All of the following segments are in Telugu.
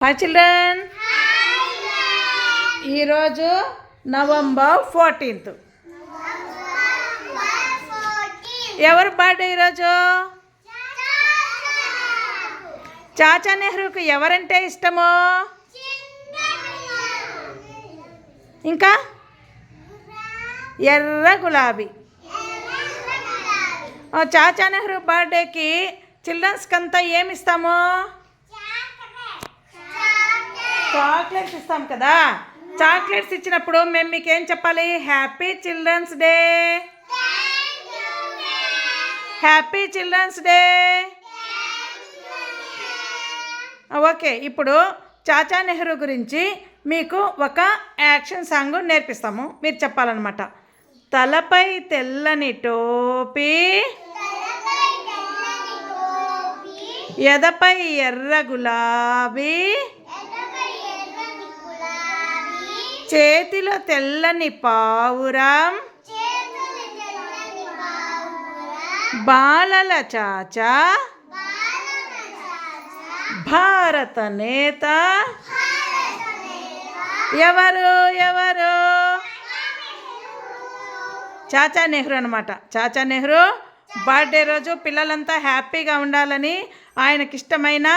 Hi children. ఈరోజు నవంబర్ 14th. ఎవరు బర్త్డే ఈరోజు? చాచా నెహ్రూకి ఎవరంటే ఇష్టమో? ఇంకా ఎర్ర గులాబీ. చాచా నెహ్రూ బర్త్డేకి చిల్డ్రన్స్కి అంతా ఏమి ఇస్తాము? చాక్లెట్స్ ఇస్తాం కదా. చాక్లెట్స్ ఇచ్చినప్పుడు మేము మీకు ఏం చెప్పాలి? Happy children's day, happy children's day. Okay, ఇప్పుడు చాచా నెహ్రూ గురించి మీకు ఒక యాక్షన్ సాంగ్ నేర్పిస్తాము. మీరు చెప్పాలన్నమాట. తలపై తెల్లని టోపీ, ఎదపై ఎర్ర గులాబీ, చేతిలో తెల్లని పావురం, బాలల చాచా, భారత నేత. ఎవరు ఎవరు? చాచా నెహ్రూ అనమాట. చాచా నెహ్రూ బర్త్డే రోజు పిల్లలంతా హ్యాపీగా ఉండాలని ఆయనకి ఇష్టమైన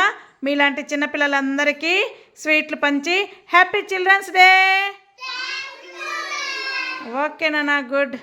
మీలాంటి చిన్నపిల్లలందరికీ స్వీట్లు పంచి హ్యాపీ చిల్డ్రన్స్ డే. ఓకేనా? గుడ్.